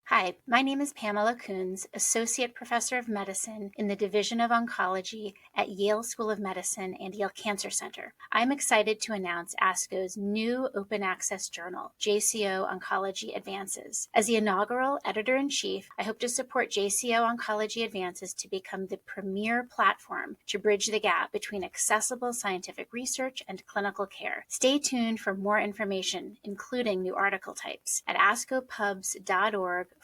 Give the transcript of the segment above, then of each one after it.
Hi, my name is Pamela Coons, Associate Professor of Medicine in the Division of Oncology at Yale School of Medicine and Yale Cancer Center. I'm excited to announce ASCO's new open access journal, JCO Oncology Advances. As the inaugural editor-in-chief, I hope to support JCO Oncology Advances to become the premier platform to bridge the gap between accessible scientific research and clinical care. Stay tuned for more information, including new article types, at ascopubs.org/JCO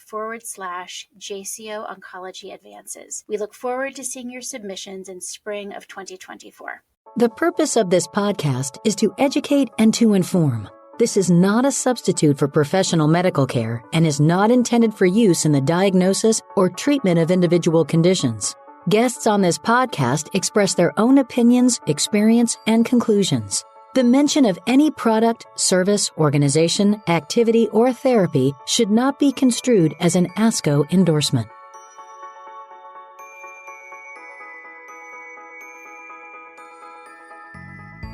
Oncology Advances. We look forward to seeing your submissions in spring of 2024. The purpose of this podcast is to educate and to inform. This is not a substitute for professional medical care and is not intended for use in the diagnosis or treatment of individual conditions. Guests on this podcast express their own opinions, experience, and conclusions. The mention of any product, service, organization, activity, or therapy should not be construed as an ASCO endorsement.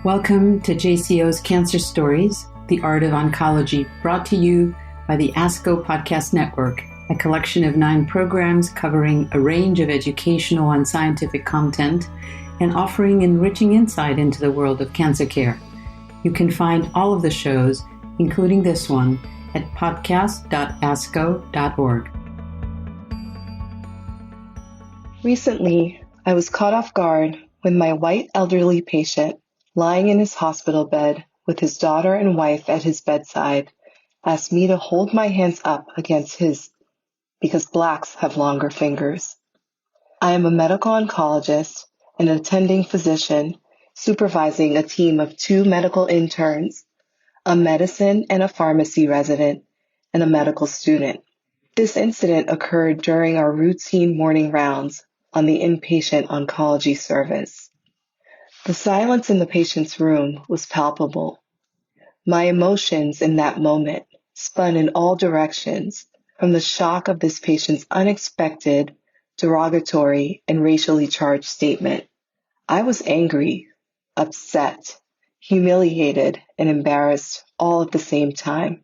Welcome to JCO's Cancer Stories, the Art of Oncology, brought to you by the ASCO Podcast Network, a collection of 9 programs covering a range of educational and scientific content and offering enriching insight into the world of cancer care. You can find all of the shows, including this one, at podcast.asco.org. Recently, I was caught off guard when my white elderly patient, lying in his hospital bed with his daughter and wife at his bedside, asked me to hold my hands up against his because Blacks have longer fingers. I am a medical oncologist and an attending physician supervising a team of 2 medical interns, a medicine and a pharmacy resident, and a medical student. This incident occurred during our routine morning rounds on the inpatient oncology service. The silence in the patient's room was palpable. My emotions in that moment spun in all directions from the shock of this patient's unexpected, derogatory, and racially charged statement. I was angry, upset, humiliated, and embarrassed all at the same time.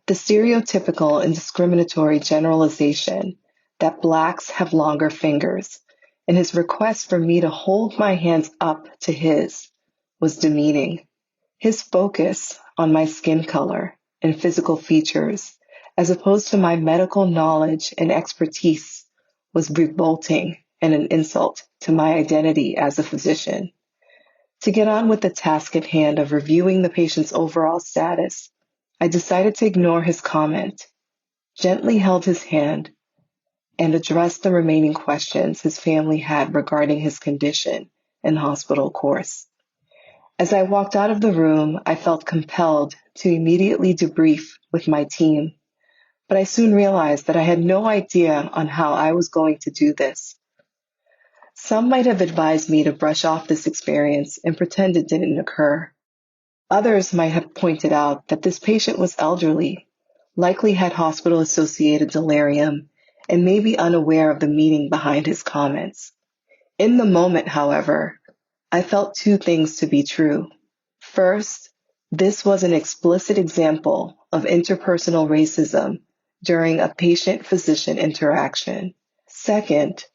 The stereotypical and discriminatory generalization that Blacks have longer fingers and his request for me to hold my hands up to his was demeaning. His focus on my skin color and physical features, as opposed to my medical knowledge and expertise, was revolting and an insult to my identity as a physician. To get on with the task at hand of reviewing the patient's overall status, I decided to ignore his comment, gently held his hand, and addressed the remaining questions his family had regarding his condition and hospital course. As I walked out of the room, I felt compelled to immediately debrief with my team, but I soon realized that I had no idea on how I was going to do this. Some might have advised me to brush off this experience and pretend it didn't occur. Others might have pointed out that this patient was elderly, likely had hospital-associated delirium, and may be unaware of the meaning behind his comments. In the moment, however, I felt 2 things to be true. First, this was an explicit example of interpersonal racism during a patient-physician interaction. Second,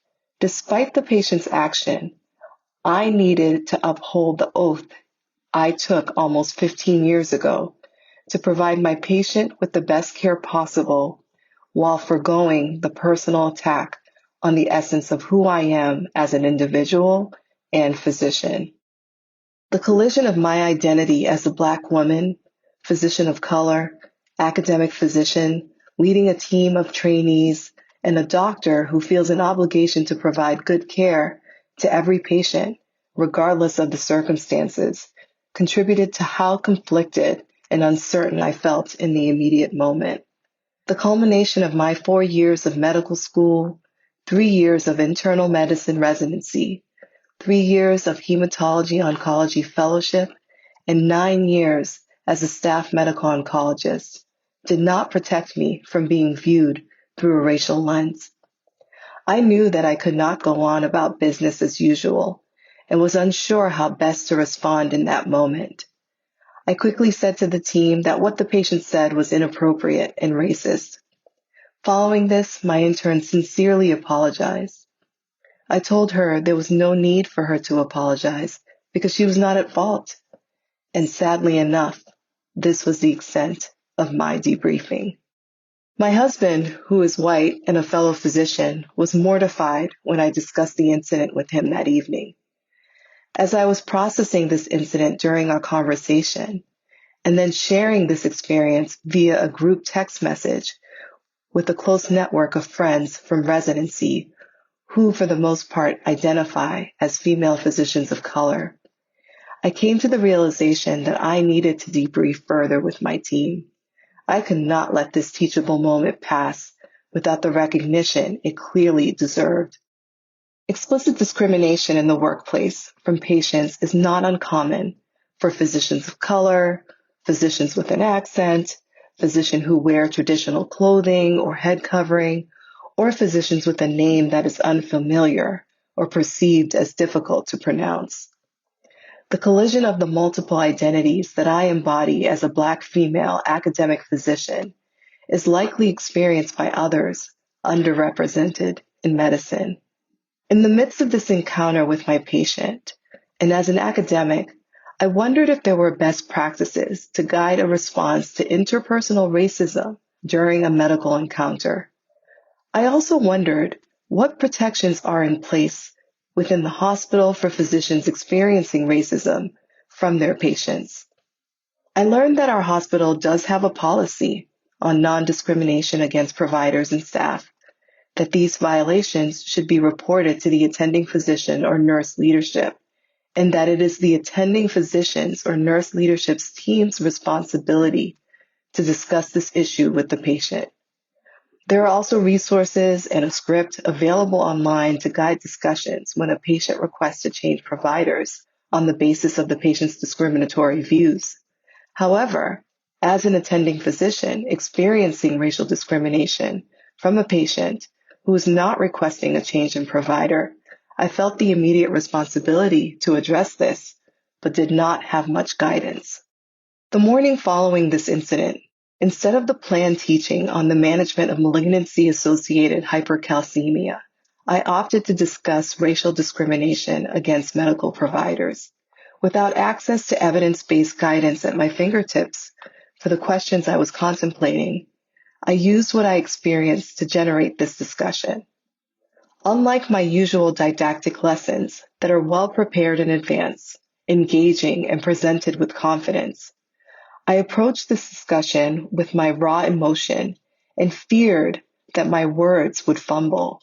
despite the patient's action, I needed to uphold the oath I took almost 15 years ago to provide my patient with the best care possible while forgoing the personal attack on the essence of who I am as an individual and physician. The collision of my identity as a Black woman, physician of color, academic physician, leading a team of trainees, and a doctor who feels an obligation to provide good care to every patient, regardless of the circumstances, contributed to how conflicted and uncertain I felt in the immediate moment. The culmination of my 4 years of medical school, 3 years of internal medicine residency, 3 years of hematology oncology fellowship, and 9 years as a staff medical oncologist did not protect me from being viewed through a racial lens. I knew that I could not go on about business as usual and was unsure how best to respond in that moment. I quickly said to the team that what the patient said was inappropriate and racist. Following this, my intern sincerely apologized. I told her there was no need for her to apologize because she was not at fault. And sadly enough, this was the extent of my debriefing. My husband, who is white and a fellow physician, was mortified when I discussed the incident with him that evening. As I was processing this incident during our conversation, and then sharing this experience via a group text message with a close network of friends from residency who, for the most part, identify as female physicians of color, I came to the realization that I needed to debrief further with my team. I could not let this teachable moment pass without the recognition it clearly deserved. Explicit discrimination in the workplace from patients is not uncommon for physicians of color, physicians with an accent, physicians who wear traditional clothing or head covering, or physicians with a name that is unfamiliar or perceived as difficult to pronounce. The collision of the multiple identities that I embody as a Black female academic physician is likely experienced by others underrepresented in medicine. In the midst of this encounter with my patient, and as an academic, I wondered if there were best practices to guide a response to interpersonal racism during a medical encounter. I also wondered what protections are in place within the hospital for physicians experiencing racism from their patients. I learned that our hospital does have a policy on non-discrimination against providers and staff, that these violations should be reported to the attending physician or nurse leadership, and that it is the attending physician's or nurse leadership's team's responsibility to discuss this issue with the patient. There are also resources and a script available online to guide discussions when a patient requests to change providers on the basis of the patient's discriminatory views. However, as an attending physician experiencing racial discrimination from a patient who is not requesting a change in provider, I felt the immediate responsibility to address this, but did not have much guidance. The morning following this incident, instead of the planned teaching on the management of malignancy-associated hypercalcemia, I opted to discuss racial discrimination against medical providers. Without access to evidence-based guidance at my fingertips for the questions I was contemplating, I used what I experienced to generate this discussion. Unlike my usual didactic lessons that are well prepared in advance, engaging, and presented with confidence, I approached this discussion with my raw emotion and feared that my words would fumble.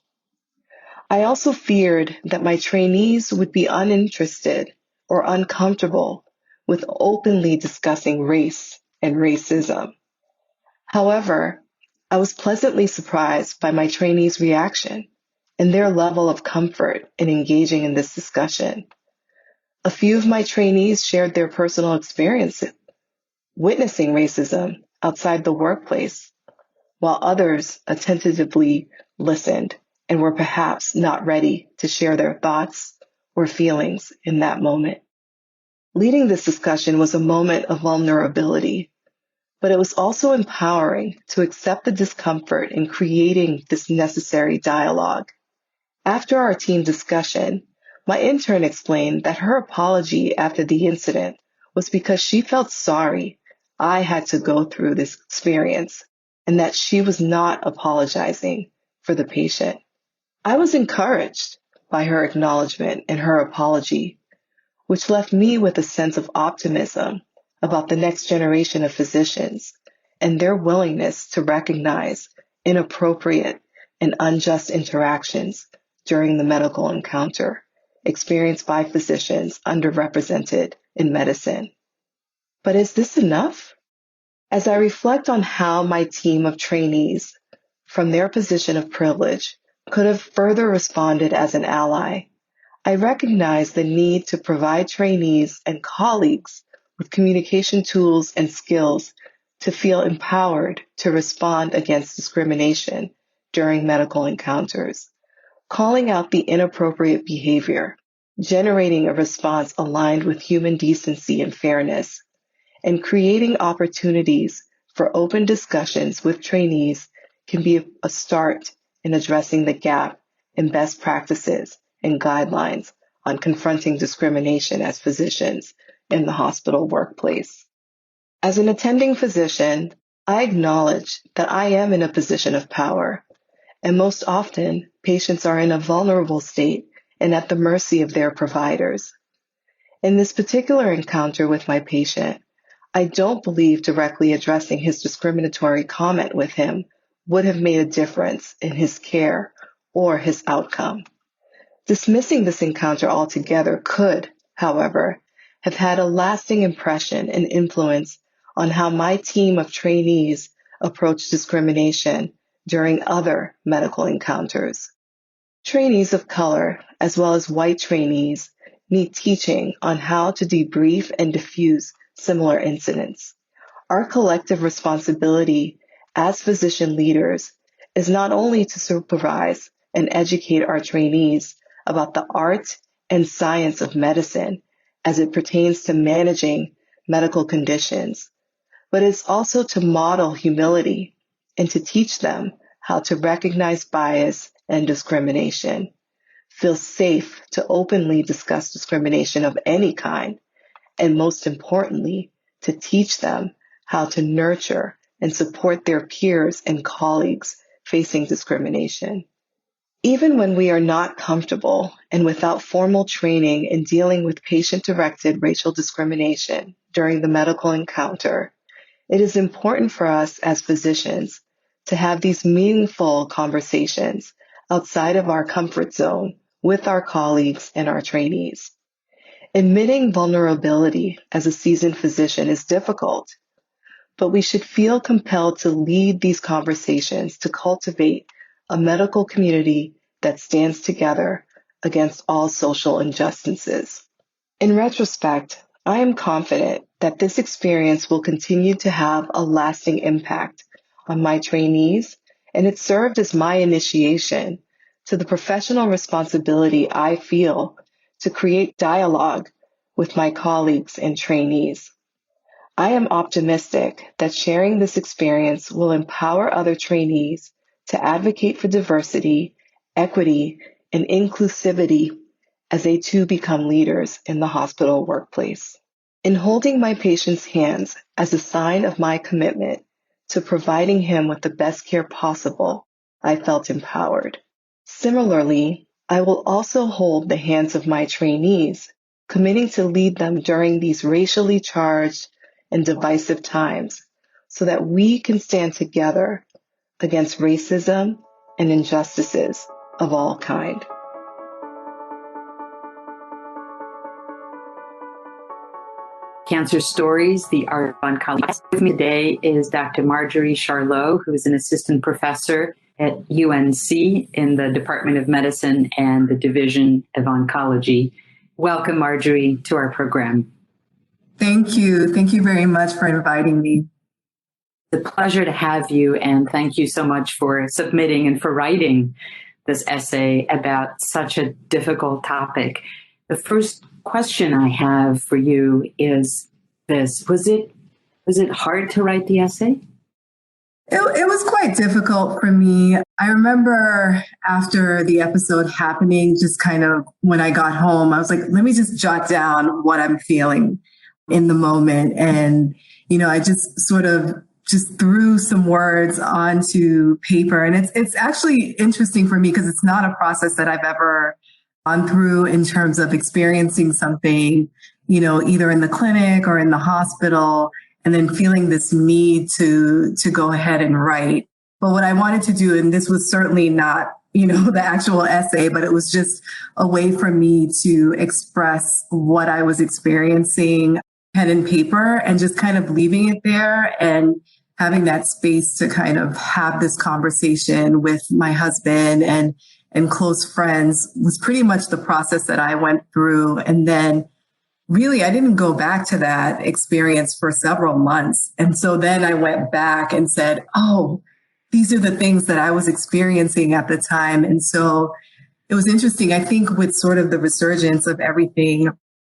I also feared that my trainees would be uninterested or uncomfortable with openly discussing race and racism. However, I was pleasantly surprised by my trainees' reaction and their level of comfort in engaging in this discussion. A few of my trainees shared their personal experiences witnessing racism outside the workplace, while others attentively listened and were perhaps not ready to share their thoughts or feelings in that moment. Leading this discussion was a moment of vulnerability, but it was also empowering to accept the discomfort in creating this necessary dialogue. After our team discussion, my intern explained that her apology after the incident was because she felt sorry I had to go through this experience and that she was not apologizing for the patient. I was encouraged by her acknowledgement and her apology, which left me with a sense of optimism about the next generation of physicians and their willingness to recognize inappropriate and unjust interactions during the medical encounter experienced by physicians underrepresented in medicine. But is this enough? As I reflect on how my team of trainees, from their position of privilege, could have further responded as an ally, I recognize the need to provide trainees and colleagues with communication tools and skills to feel empowered to respond against discrimination during medical encounters, calling out the inappropriate behavior, generating a response aligned with human decency and fairness, and creating opportunities for open discussions with trainees can be a start in addressing the gap in best practices and guidelines on confronting discrimination as physicians in the hospital workplace. As an attending physician, I acknowledge that I am in a position of power, and most often, patients are in a vulnerable state and at the mercy of their providers. In this particular encounter with my patient, I don't believe directly addressing his discriminatory comment with him would have made a difference in his care or his outcome. Dismissing this encounter altogether could, however, have had a lasting impression and influence on how my team of trainees approach discrimination during other medical encounters. Trainees of color, as well as white trainees, need teaching on how to debrief and diffuse similar incidents. Our collective responsibility as physician leaders is not only to supervise and educate our trainees about the art and science of medicine as it pertains to managing medical conditions, but it's also to model humility and to teach them how to recognize bias and discrimination, feel safe to openly discuss discrimination of any kind, and most importantly, to teach them how to nurture and support their peers and colleagues facing discrimination. Even when we are not comfortable and without formal training in dealing with patient-directed racial discrimination during the medical encounter, it is important for us as physicians to have these meaningful conversations outside of our comfort zone with our colleagues and our trainees. Admitting vulnerability as a seasoned physician is difficult, but we should feel compelled to lead these conversations to cultivate a medical community that stands together against all social injustices. In retrospect, I am confident that this experience will continue to have a lasting impact on my trainees, and it served as my initiation to the professional responsibility I feel to create dialogue with my colleagues and trainees. I am optimistic that sharing this experience will empower other trainees to advocate for diversity, equity, and inclusivity as they too become leaders in the hospital workplace. In holding my patient's hands as a sign of my commitment to providing him with the best care possible, I felt empowered. Similarly, I will also hold the hands of my trainees, committing to lead them during these racially charged and divisive times so that we can stand together against racism and injustices of all kind. Cancer Stories, the Art of Oncology. With me today is Dr. Marjorie Charlot, who is an assistant professor at UNC in the Department of Medicine and the Division of Oncology. Welcome, Marjorie, to our program. Thank you. Thank you very much for inviting me. It's a pleasure to have you, and thank you so much for submitting and for writing this essay about such a difficult topic. The first question I have for you is this. Was it hard to write the essay? It was quite difficult for me. I remember after the episode happening, just kind of when I got home, I was like, let me just jot down what I'm feeling in the moment. And, I just sort of just threw some words onto paper. And it's actually interesting for me because it's not a process that I've ever gone through in terms of experiencing something, either in the clinic or in the hospital, and then feeling this need to go ahead and write. But what I wanted to do, and this was certainly not, the actual essay, but it was just a way for me to express what I was experiencing, pen and paper, and just kind of leaving it there and having that space to kind of have this conversation with my husband and close friends was pretty much the process that I went through. And then really, I didn't go back to that experience for several months. And so then I went back and said, oh, these are the things that I was experiencing at the time. And so it was interesting. I think with sort of the resurgence of everything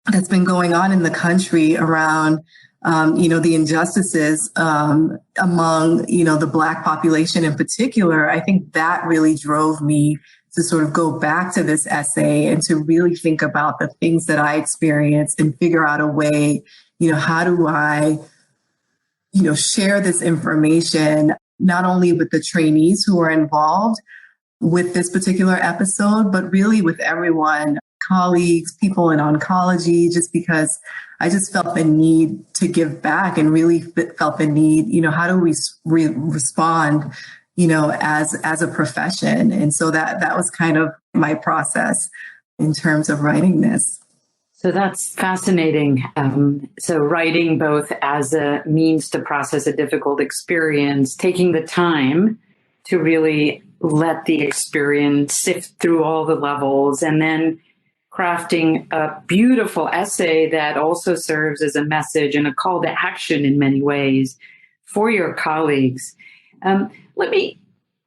that's been going on in the country around the injustices among, the Black population in particular, I think that really drove me to sort of go back to this essay and to really think about the things that I experienced and figure out a way, how do I, share this information, not only with the trainees who are involved with this particular episode, but really with everyone, colleagues, people in oncology, just because I just felt the need to give back and really felt the need, how do we respond, as a profession. And so that was kind of my process in terms of writing this. So that's fascinating. So writing both as a means to process a difficult experience, taking the time to really let the experience sift through all the levels, and then crafting a beautiful essay that also serves as a message and a call to action in many ways for your colleagues. Let me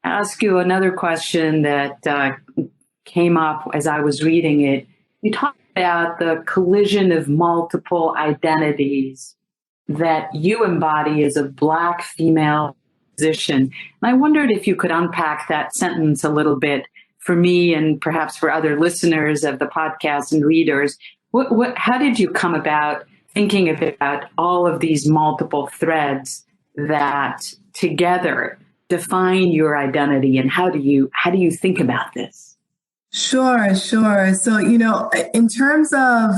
ask you another question that came up as I was reading it. You talked about the collision of multiple identities that you embody as a Black female physician. And I wondered if you could unpack that sentence a little bit for me and perhaps for other listeners of the podcast and readers. How did you come about thinking about all of these multiple threads that together define your identity, and how do you think about this? Sure. So, in terms of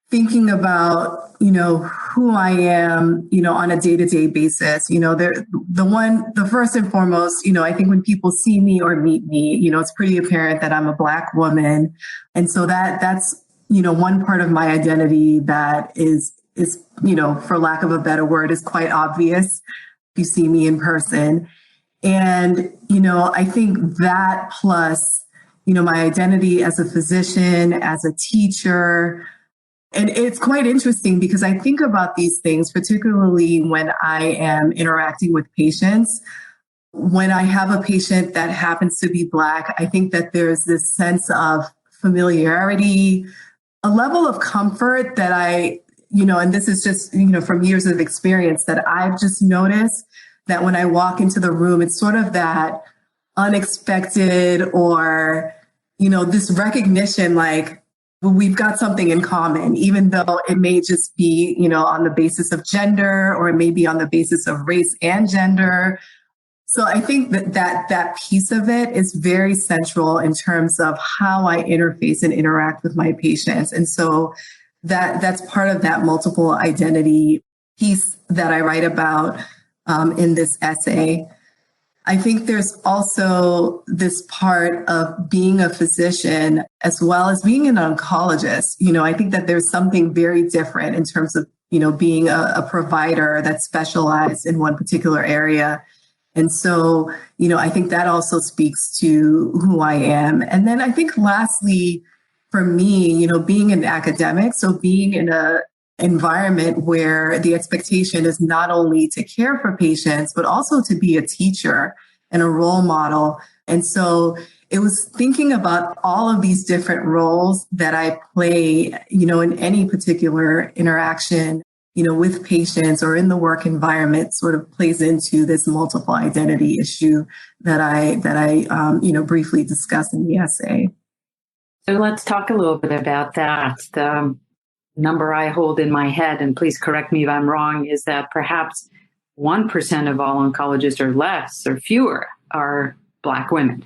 thinking about, who I am, on a day-to-day basis, the first and foremost, I think when people see me or meet me, it's pretty apparent that I'm a Black woman. And so that's, one part of my identity that is, for lack of a better word, is quite obvious if you see me in person. And, I think that plus, my identity as a physician, as a teacher. And it's quite interesting because I think about these things, particularly when I am interacting with patients. When I have a patient that happens to be Black, I think that there's this sense of familiarity, a level of comfort that and this is just, from years of experience, that I've just noticed that when I walk into the room, it's sort of that unexpected or, this recognition, like, we've got something in common, even though it may just be, on the basis of gender, or it may be on the basis of race and gender. So I think that piece of it is very central in terms of how I interface and interact with my patients. And so that's part of that multiple identity piece that I write about in this essay. I think there's also this part of being a physician as well as being an oncologist. I think that there's something very different in terms of, being a provider that's specialized in one particular area. And so, I think that also speaks to who I am. And then I think lastly, for me, being an academic, so being in a environment where the expectation is not only to care for patients, but also to be a teacher and a role model. And so it was thinking about all of these different roles that I play, in any particular interaction, with patients or in the work environment, sort of plays into this multiple identity issue that I briefly discussed in the essay. So let's talk a little bit about that. The number I hold in my head, and please correct me if I'm wrong, is that perhaps 1% of all oncologists or less or fewer are Black women.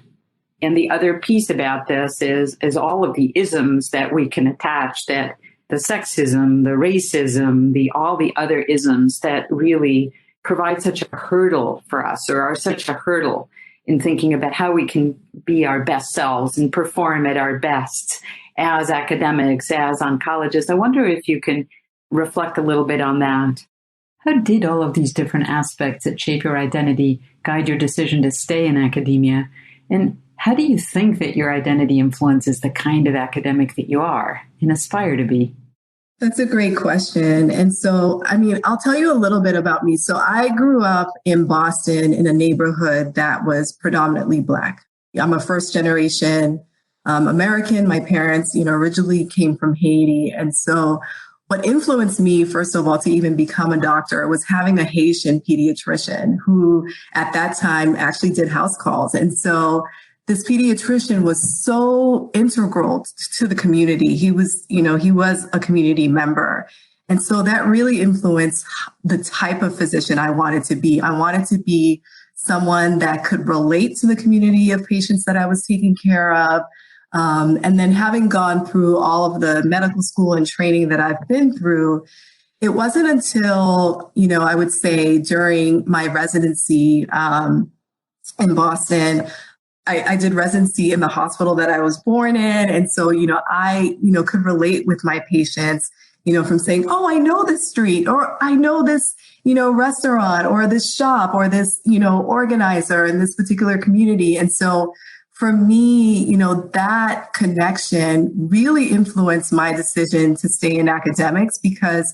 And the other piece about this is all of the isms that we can attach, that the sexism, the racism, all the other isms that really provide such a hurdle for us, or are such a hurdle in thinking about how we can be our best selves and perform at our best as academics, as oncologists. I wonder if you can reflect a little bit on that. How did all of these different aspects that shape your identity guide your decision to stay in academia? And how do you think that your identity influences the kind of academic that you are and aspire to be? That's a great question. And so, I'll tell you a little bit about me. So I grew up in Boston in a neighborhood that was predominantly Black. I'm a first generation American. My parents, originally came from Haiti. And so what influenced me, first of all, to even become a doctor was having a Haitian pediatrician who at that time actually did house calls. And so this pediatrician was so integral to the community. He was a community member. And so that really influenced the type of physician I wanted to be. I wanted to be someone that could relate to the community of patients that I was taking care of. And then having gone through all of the medical school and training that I've been through, it wasn't until, I would say during my residency in Boston, I did residency in the hospital that I was born in. And so, I could relate with my patients, from saying, oh, I know this street, or I know this, restaurant, or this shop, or this, organizer in this particular community. And so for me, that connection really influenced my decision to stay in academics, because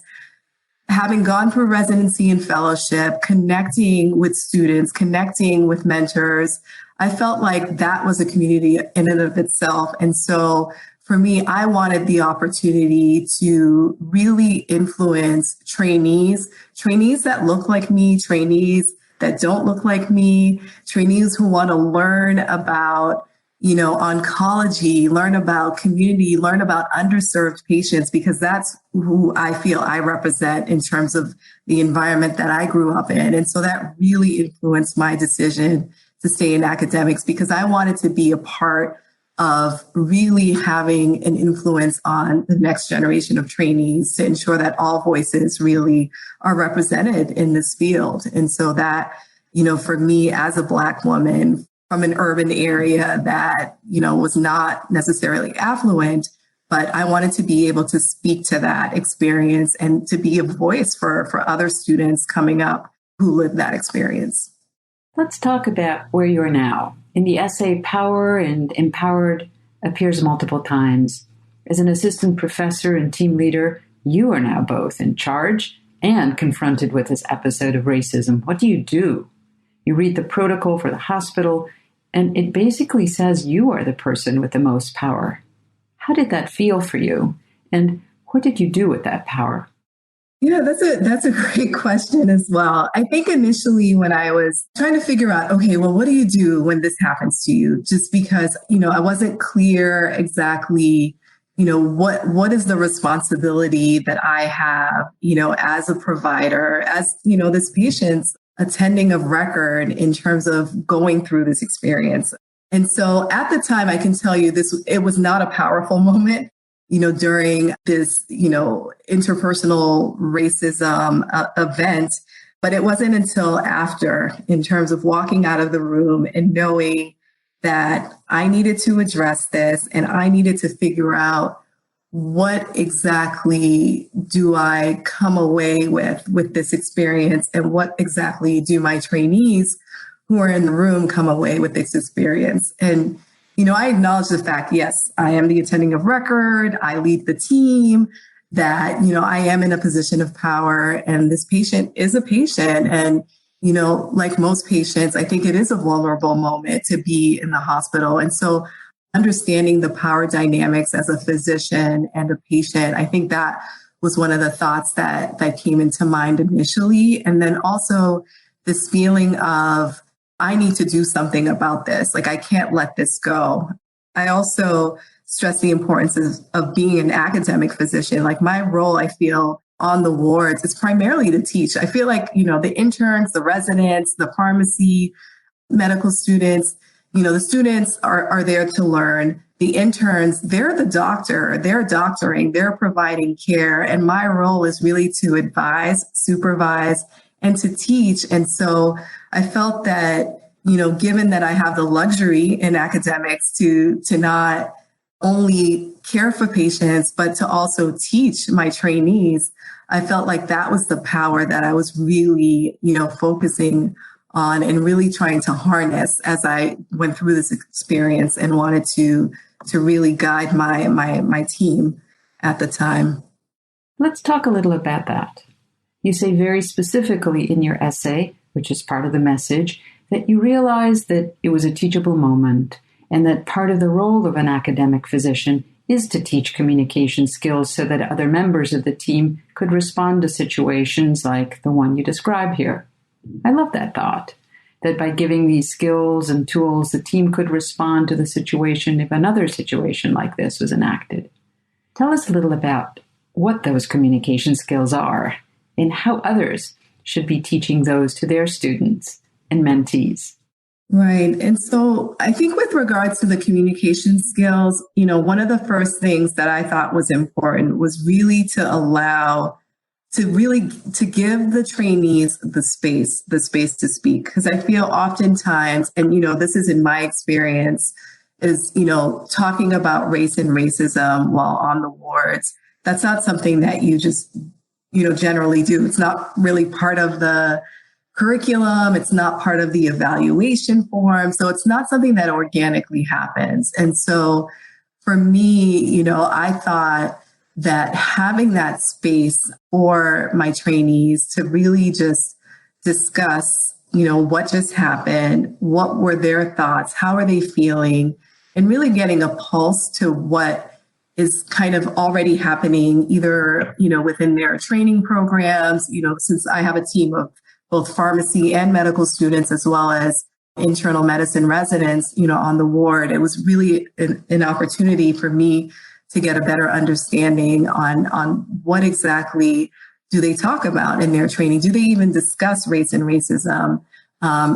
having gone through residency and fellowship, connecting with students, connecting with mentors, I felt like that was a community in and of itself. And so for me, I wanted the opportunity to really influence trainees that look like me, trainees that don't look like me, trainees who want to learn about, oncology, learn about community, learn about underserved patients, because that's who I feel I represent in terms of the environment that I grew up in. And so that really influenced my decision to stay in academics, because I wanted to be a part of really having an influence on the next generation of trainees to ensure that all voices really are represented in this field. And so that, for me as a Black woman from an urban area that, was not necessarily affluent, but I wanted to be able to speak to that experience and to be a voice for other students coming up who live that experience. Let's talk about where you are now. In the essay, Power and Empowered appears multiple times. As an assistant professor and team leader, you are now both in charge and confronted with this episode of racism. What do? You read the protocol for the hospital, and it basically says you are the person with the most power. How did that feel for you? And what did you do with that power? Yeah, that's a great question as well. I think initially when I was trying to figure out, okay, well, what do you do when this happens to you? Just because, I wasn't clear exactly, what is the responsibility that I have, as a provider, as, this patient's attending of record in terms of going through this experience. And so at the time, I can tell you it was not a powerful moment. During this, interpersonal racism event. But it wasn't until after, in terms of walking out of the room and knowing that I needed to address this and I needed to figure out what exactly do I come away with this experience, and what exactly do my trainees who are in the room come away with this experience. And I acknowledge the fact, yes, I am the attending of record. I lead the team, that, I am in a position of power, and this patient is a patient. And, like most patients, I think it is a vulnerable moment to be in the hospital. And so understanding the power dynamics as a physician and a patient, I think that was one of the thoughts that came into mind initially. And then also this feeling of, I need to do something about this. Like, I can't let this go. I also stress the importance of being an academic physician. Like, my role, I feel, on the wards is primarily to teach. I feel like, the interns, the residents, the pharmacy, medical students, the students are there to learn. The interns, they're the doctor, they're doctoring, they're providing care. And my role is really to advise, supervise, and to teach. And so I felt that, given that I have the luxury in academics to not only care for patients, but to also teach my trainees, I felt like that was the power that I was really, focusing on and really trying to harness as I went through this experience and wanted to really guide my team at the time. Let's talk a little about that. You say very specifically in your essay, which is part of the message, that you realized that it was a teachable moment and that part of the role of an academic physician is to teach communication skills so that other members of the team could respond to situations like the one you describe here. I love that thought, that by giving these skills and tools, the team could respond to the situation if another situation like this was enacted. Tell us a little about what those communication skills are and how others should be teaching those to their students and mentees. Right. And so I think with regards to the communication skills, one of the first things that I thought was important was really to give the trainees the space to speak. Because I feel oftentimes, and this is in my experience, is, talking about race and racism while on the wards. That's not something that you just, generally do. It's not really part of the curriculum. It's not part of the evaluation form. So it's not something that organically happens. And so for me, I thought that having that space for my trainees to really just discuss, what just happened, what were their thoughts, how are they feeling, and really getting a pulse to what is kind of already happening either, within their training programs, since I have a team of both pharmacy and medical students, as well as internal medicine residents, on the ward. It was really an opportunity for me to get a better understanding on what exactly do they talk about in their training? Do they even discuss race and racism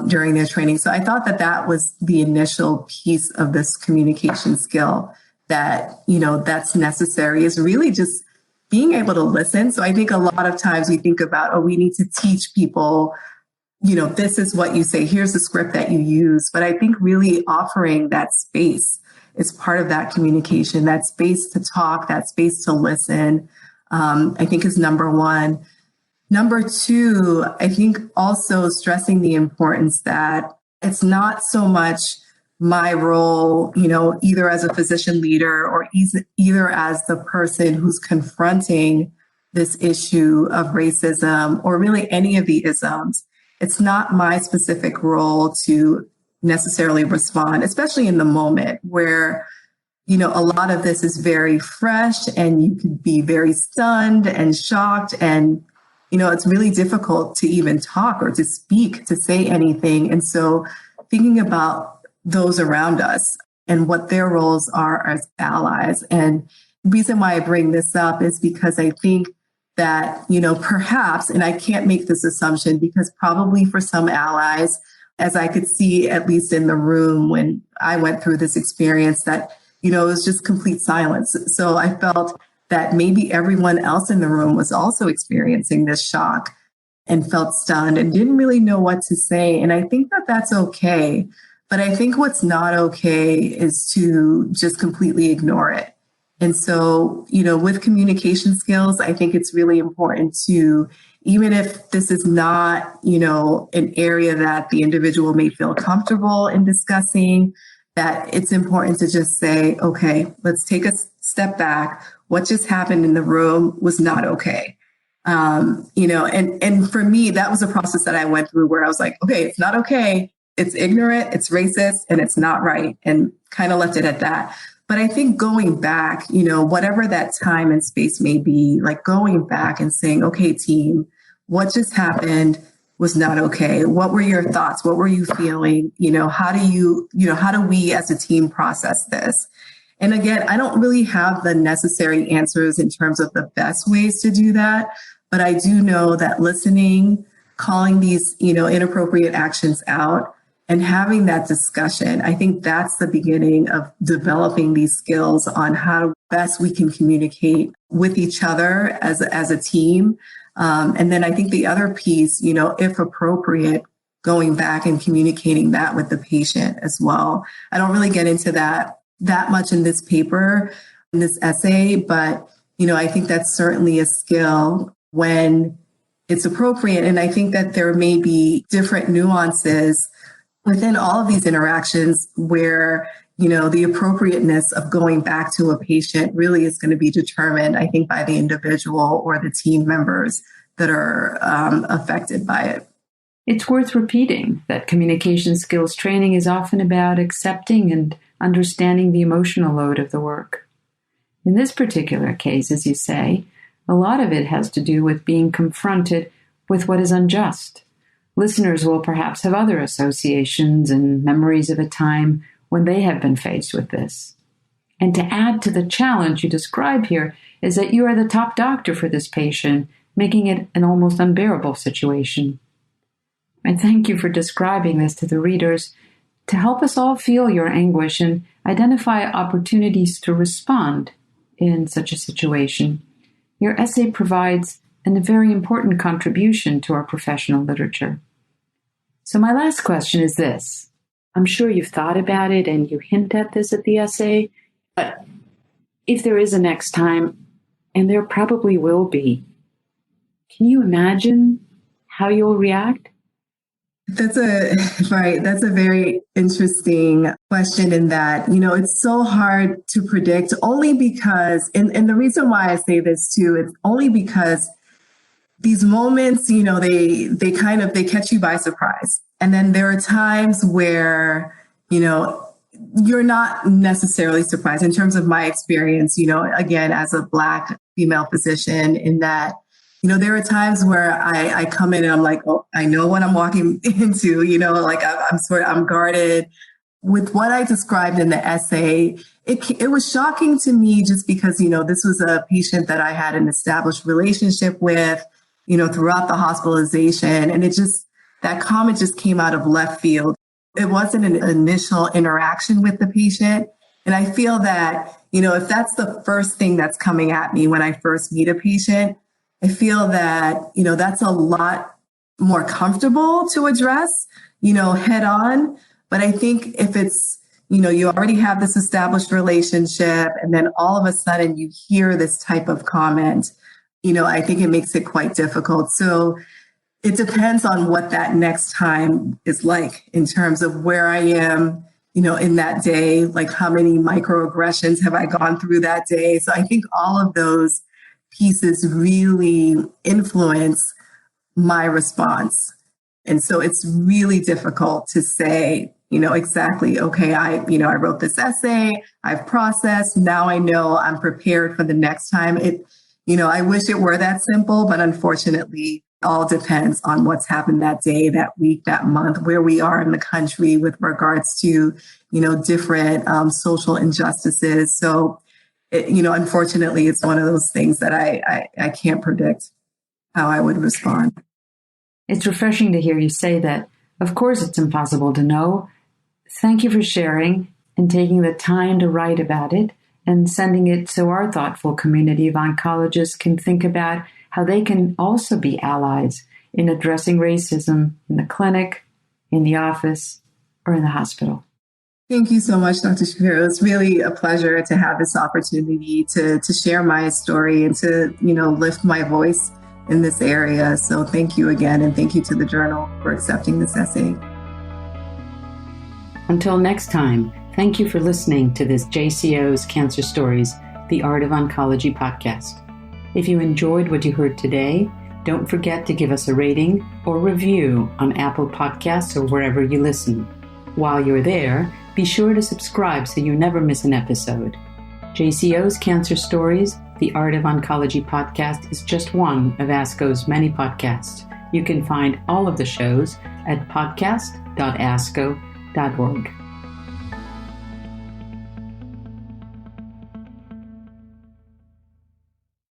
during their training? So I thought that was the initial piece of this communication skill that, that's necessary, is really just being able to listen. So I think a lot of times we think about, we need to teach people, this is what you say, here's the script that you use. But I think really offering that space is part of that communication, that space to talk, that space to listen, I think is number one. Number two, I think also stressing the importance that it's not so much my role, either as a physician leader or either as the person who's confronting this issue of racism or really any of the isms. It's not my specific role to necessarily respond, especially in the moment where, a lot of this is very fresh and you could be very stunned and shocked. And, it's really difficult to even talk or to speak, to say anything. And so thinking about those around us and what their roles are as allies. And the reason why I bring this up is because I think that, perhaps, and I can't make this assumption because probably for some allies, as I could see, at least in the room when I went through this experience, that, it was just complete silence. So I felt that maybe everyone else in the room was also experiencing this shock and felt stunned and didn't really know what to say. And I think that that's okay. But I think what's not okay is to just completely ignore it. And so, with communication skills, I think it's really important to, even if this is not, an area that the individual may feel comfortable in discussing, that it's important to just say, okay, let's take a step back. What just happened in the room was not okay. And for me, that was a process that I went through where I was like, okay, it's not okay. It's ignorant, it's racist, and it's not right, and kind of left it at that. But I think going back, whatever that time and space may be, like going back and saying, okay, team, what just happened was not okay. What were your thoughts? What were you feeling? How do we as a team process this? And again, I don't really have the necessary answers in terms of the best ways to do that, but I do know that listening, calling these, inappropriate actions out, and having that discussion, I think that's the beginning of developing these skills on how best we can communicate with each other as a team. And then I think the other piece, if appropriate, going back and communicating that with the patient as well. I don't really get into that much in this paper, in this essay, but, I think that's certainly a skill when it's appropriate. And I think that there may be different nuances within all of these interactions where, the appropriateness of going back to a patient really is going to be determined, I think, by the individual or the team members that are affected by it. It's worth repeating that communication skills training is often about accepting and understanding the emotional load of the work. In this particular case, as you say, a lot of it has to do with being confronted with what is unjust. Listeners will perhaps have other associations and memories of a time when they have been faced with this. And to add to the challenge you describe here is that you are the top doctor for this patient, making it an almost unbearable situation. I thank you for describing this to the readers to help us all feel your anguish and identify opportunities to respond in such a situation. Your essay provides a very important contribution to our professional literature. So my last question is this. I'm sure you've thought about it and you hint at this at the essay, but if there is a next time, and there probably will be, can you imagine how you'll react? That's a very interesting question in that, it's so hard to predict only because, and the reason why I say this too, it's only because these moments, they catch you by surprise. And then there are times where, you're not necessarily surprised in terms of my experience, again, as a Black female physician, in that, there are times where I come in and I'm like, oh, I know what I'm walking into, I'm guarded. With what I described in the essay, it was shocking to me just because, this was a patient that I had an established relationship with, throughout the hospitalization. And that comment just came out of left field. It wasn't an initial interaction with the patient. And I feel that, if that's the first thing that's coming at me when I first meet a patient, I feel that, that's a lot more comfortable to address, head on. But I think if it's, you already have this established relationship and then all of a sudden you hear this type of comment, I think it makes it quite difficult. So it depends on what that next time is like in terms of where I am, in that day, like how many microaggressions have I gone through that day? So I think all of those pieces really influence my response. And so it's really difficult to say, exactly, okay, I wrote this essay, I've processed, now I know I'm prepared for the next time. I wish it were that simple, but unfortunately, all depends on what's happened that day, that week, that month, where we are in the country with regards to, different social injustices. So, unfortunately, it's one of those things that I can't predict how I would respond. It's refreshing to hear you say that. Of course, it's impossible to know. Thank you for sharing and taking the time to write about it and sending it so our thoughtful community of oncologists can think about how they can also be allies in addressing racism in the clinic, in the office, or in the hospital. Thank you so much, Dr. Shapiro. It's really a pleasure to have this opportunity to share my story and to, lift my voice in this area. So thank you again, and thank you to the journal for accepting this essay. Until next time, thank you for listening to this JCO's Cancer Stories, the Art of Oncology podcast. If you enjoyed what you heard today, don't forget to give us a rating or review on Apple Podcasts or wherever you listen. While you're there, be sure to subscribe so you never miss an episode. JCO's Cancer Stories, the Art of Oncology podcast is just one of ASCO's many podcasts. You can find all of the shows at podcast.asco.org.